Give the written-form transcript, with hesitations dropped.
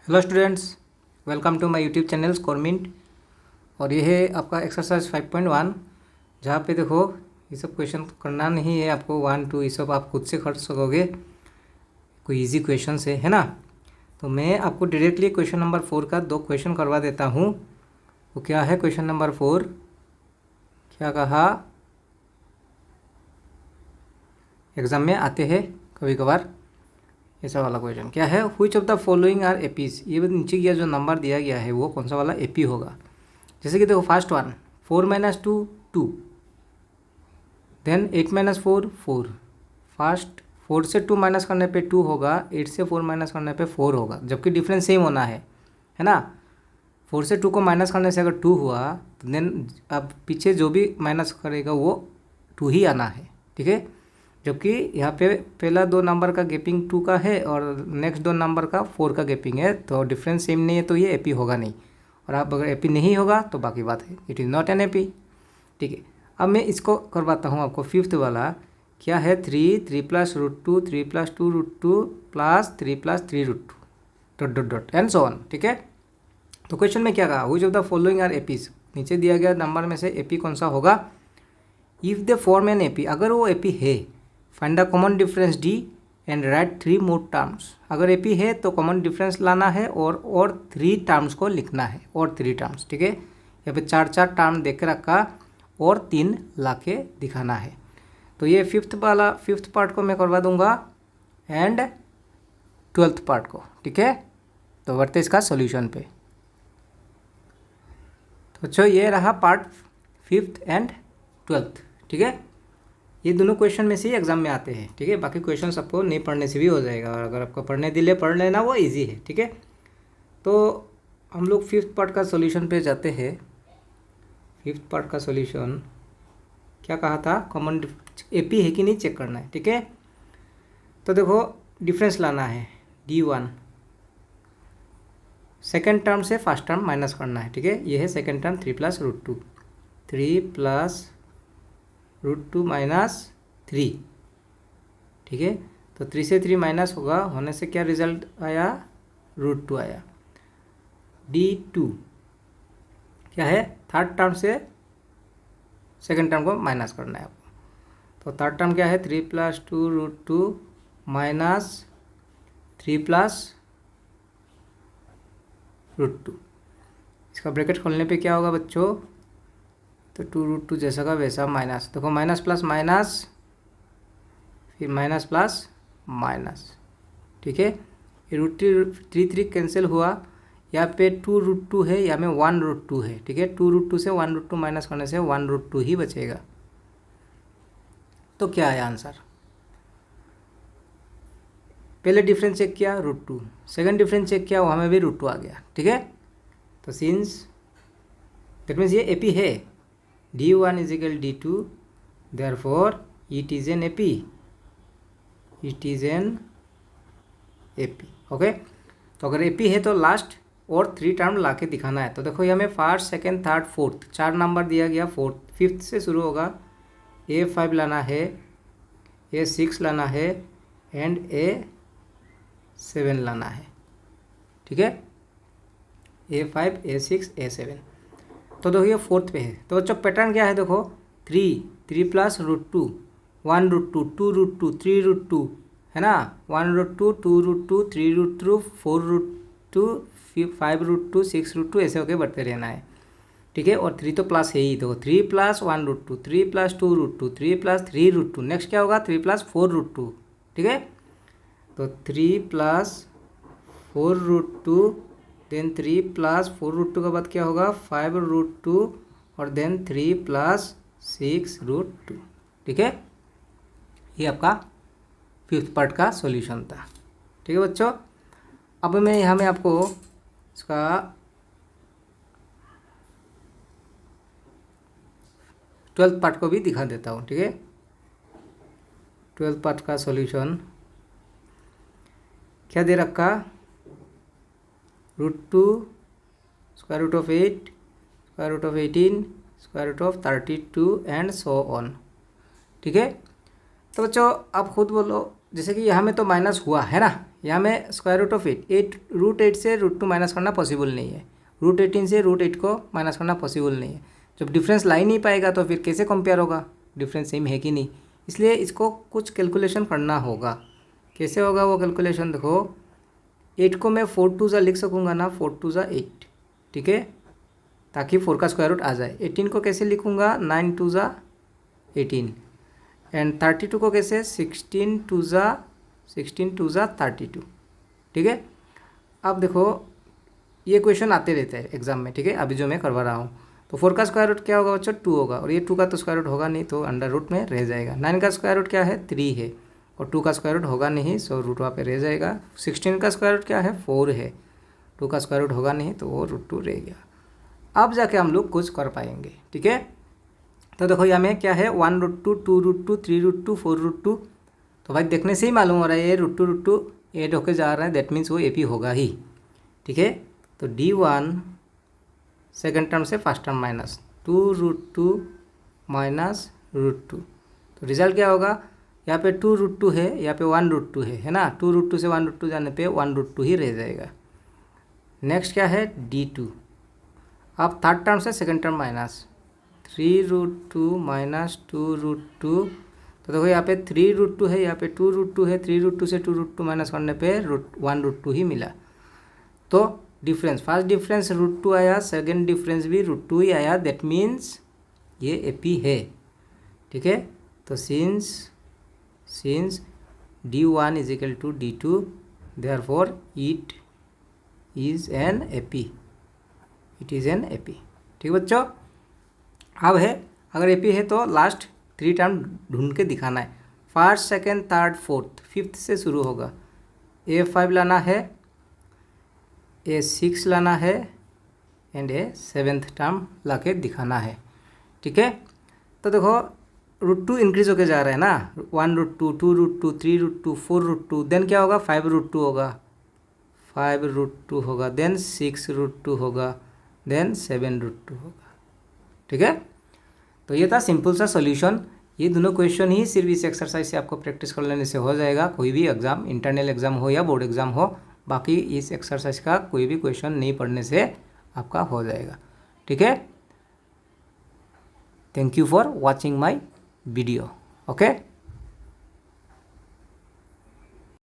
Hello students, welcome to my YouTube channel Scoremint. और ये है आपका एक्सरसाइज 5.1, जहाँ पे देखो ये सब क्वेश्चन करना नहीं है आपको। 1 2 ये सब आप खुद से कर सकोगे, कोई इजी क्वेश्चन है ना। तो मैं आपको डायरेक्टली क्वेश्चन नंबर 4 का 2 क्वेश्चन करवा देता हूँ। वो क्या है क्वेश्चन नंबर 4, क्या कहा, एग्ज़ाम में आते हैं कभी कभार ऐसा वाला क्वेश्चन। क्या है, which of the following are APs. ये नीचे किया जो नंबर दिया गया है वो कौन सा वाला एपी होगा। जैसे कि देखो फर्स्ट वन 4 - 2 2, देन 8 - 4 4। फर्स्ट 4 से 2 माइनस करने पे 2 होगा, 8 से 4 माइनस करने पे 4 होगा, जबकि डिफरेंस सेम होना है ना। 4 से 2 को माइनस करने से अगर 2 हुआ तो देन अब पीछे जो भी माइनस करेगा वो 2 ही आना है, ठीक है। जबकि यहाँ पे पहला 2 नंबर का गैपिंग 2 का है और नेक्स्ट 2 नंबर का 4 का गैपिंग है, तो डिफरेंस सेम नहीं है, तो ये एपी होगा नहीं। और आप अगर एपी नहीं होगा तो बाकी बात है, it is not an AP, ठीक है। अब मैं इसको करवाता हूँ आपको। फिफ्थ वाला क्या है, 3 3 + √2 3 + 2 √2 plus 3 + 3 √2 dot dot dot and so on, ठीक है। तो क्वेश्चन में क्या कहा, which of the following are APs. नीचे दिया गया नंबर में से एपी कौन सा होगा। If they form an AP, अगर वो एपी है, find the common difference D and right 3 more terms. अगर एपी है तो कॉमन डिफरेंस लाना है और 3 टर्म्स को लिखना है, और 3 टर्म्स, ठीक है। यहाँ पे 4 टर्म देख रखा और 3 ला के दिखाना है। तो ये फिफ्थ पार्ट को मैं करवा दूंगा एंड 12th पार्ट को, ठीक है। तो बढ़ते इसका सॉल्यूशन पे। तो अच्छा, ये रहा पार्ट 5th एंड 12th, ठीक है। ये दोनों क्वेश्चन में से ही एग्जाम में आते हैं, ठीक है। बाकी क्वेश्चन आपको नहीं पढ़ने से भी हो जाएगा, और अगर आपको पढ़ने दिले पढ़ लेना, वो इजी है, ठीक है। तो हम लोग 5th पार्ट का सॉल्यूशन पे जाते हैं। 5th पार्ट का सॉल्यूशन क्या कहा था, कॉमन एपी है कि नहीं चेक करना है, ठीक है। तो देखो डिफरेंस लाना है D1, सेकेंड टर्म से फर्स्ट टर्म माइनस करना है, ठीक है। ये है सेकेंड टर्म 3 + √2 3 + √2 - 3, ठीक है। तो 3 से 3 माइनस होगा, होने से क्या रिजल्ट आया, √2 आया। D2 क्या है, थर्ड टर्म से सेकंड टर्म को माइनस करना है आपको। तो थर्ड टर्म क्या है, 3 + 2 √2 - 3 + √2। इसका ब्रैकेट खोलने पे क्या होगा बच्चों, तो 2 √2 जैसा का वैसा माइनस, देखो माइनस प्लस माइनस, फिर माइनस प्लस माइनस, ठीक है। ये √3 कैंसिल हुआ, यहाँ पे 2 √2 है, यहाँ में 1 √2 है, ठीक है। 2 √2 से 1 √2 माइनस करने से 1 √2 ही बचेगा। तो क्या आया आंसर, पहले डिफरेंस चेक किया √2, सेकंड डिफरेंस चेक किया वहाँ में भी √2 आ गया, ठीक है। तो सिंस दैट मीन्स ये एपी है, D1 = D2, therefore it is an AP, it is an AP, okay. तो अगर एपी है तो लास्ट और 3 टर्म ला के दिखाना है। तो देखो यहाँ में first second third fourth 4 number दिया गया, फिफ्थ से शुरू होगा, A5 लाना है, A6 लाना है एंड A7 लाना है, ठीक है। A5 A6 A7। तो देखो ये फोर्थ पे है। तो बच्चों पैटर्न क्या है, देखो 3 3 + √2 1 √2 2 √2 3 √2 है ना, 1 √2 2 √2 3 √2 4 √2 5 √2 6 √2 ऐसे होके बढ़ते रहना है, ठीक है। और 3 तो प्लस है ही, तो 3 + 1 √2 3 + 2 √2 3 + 3 √2, नेक्स्ट क्या होगा 3 + 4 √2, ठीक है। तो 3 + 4 √2, देन 3 + 4 √2 के बाद क्या होगा 5 √2 और देन 3 + 6 √2, ठीक है। ये आपका 5th पार्ट का सॉल्यूशन था, ठीक है बच्चों। अब मैं यहाँ में आपको इसका 12th पार्ट को भी दिखा देता हूँ, ठीक है। 12th पार्ट का सॉल्यूशन क्या दे रखा, √2 √8 √18 √32 एंड सो ऑन, ठीक है। तो बच्चों आप खुद बोलो जैसे कि यहाँ में तो माइनस हुआ है ना, यहाँ में स्क्वायर रूट ऑफ 8 रूट 8 से रूट 2 माइनस करना पॉसिबल नहीं है, रूट 18 से रूट 8 को माइनस करना पॉसिबल नहीं है। जब डिफरेंस ला ही नहीं पाएगा तो फिर कैसे कंपेयर होगा, डिफरेंस सेम है कि नहीं, इसलिए इसको कुछ कैलकुलेशन करना होगा। कैसे होगा वो कैलकुलेशन, देखो 8 को मैं 4 2 लिख सकूँगा ना, 4 2 8, ठीक है, ताकि 4 का स्क्वायर रूट आ जाए। 18 को कैसे लिखूँगा, 9 2 18, एंड 32 को कैसे, 16 2 32, ठीक है। अब देखो ये क्वेश्चन आते रहते हैं एग्जाम में, ठीक है, अभी जो मैं करवा रहा हूँ। तो 4 का स्क्वायर रूट क्या होगा बच्चों, 2 होगा, और ये 2 का तो स्क्वायर रूट होगा नहीं, तो अंडर रूट में रह जाएगा। 9 का स्क्वायर रूट क्या है, 3 है, और 2 का स्क्वायर रूट होगा नहीं, सो रूट वहाँ पे रह जाएगा। 16 का स्क्वायर रूट क्या है, 4 है, 2 का स्क्वायर रूट होगा नहीं, तो वो रूट 2 रह गया। अब जाके हम लोग कुछ कर पाएंगे, ठीक है। तो देखो यहाँ में क्या है, 1 रूट 2, 2 रूट 2, 3 रूट 2, 4 रूट 2, तो भाई देखने से ही मालूम हो रहा है ये रूट 2 ऐड होके जा रहा है, दैट मीन्स वो एपी होगा ही, ठीक है। तो D1 सेकेंड टर्म से first term minus 2 root 2 minus root 2, तो रिजल्ट क्या होगा, यहाँ पे 2 रूट 2 है, यहाँ पे 1 रूट 2 है ना, 2 रूट 2 से 1 रूट 2 जाने पे 1 रूट 2 ही रह जाएगा। नेक्स्ट क्या है, D2, अब थर्ड टर्म से second term minus 3 root 2 minus 2 root 2, तो देखो यहाँ पे 3 रूट 2 है, यहाँ पे 2 रूट 2 है, 3 रूट 2 से 2 रूट 2 माइनस करने पे 1 रूट 2 ही मिला। तो डिफरेंस, फर्स्ट डिफरेंस रूट 2 आया, सेकेंड डिफरेंस भी रूट 2 ही आया, दैट मीन्स ये एपी है, ठीक है। तो since D1 is equal to D2, therefore it is an AP, it is an AP, ठीक है बच्चों। अब है, अगर एपी है तो लास्ट 3 टर्म ढूंढ के दिखाना है, first second third fourth, fifth से शुरू होगा। A5 लाना है, A6 लाना है, एंड A7th टर्म ला के दिखाना है, ठीक है। तो देखो रूट 2 इंक्रीज होके जा रहा है ना, 1 root 2, 2 root 2, 3 root 2, 4 root 2, then क्या होगा, 5 रूट 2 होगा, 5 रूट 2 होगा, देन 6 रूट 2 होगा, देन 7 रूट 2 होगा, ठीक है। तो ये था सिंपल सा सॉल्यूशन। ये दोनों क्वेश्चन ही सिर्फ इस एक्सरसाइज से आपको प्रैक्टिस कर लेने से हो जाएगा, कोई भी एग्जाम, इंटरनल एग्जाम हो या बोर्ड एग्जाम हो, बाकी इस एक्सरसाइज का कोई भी क्वेश्चन नहीं पढ़ने से आपका हो जाएगा, ठीक है। Thank you for watching my video, okay.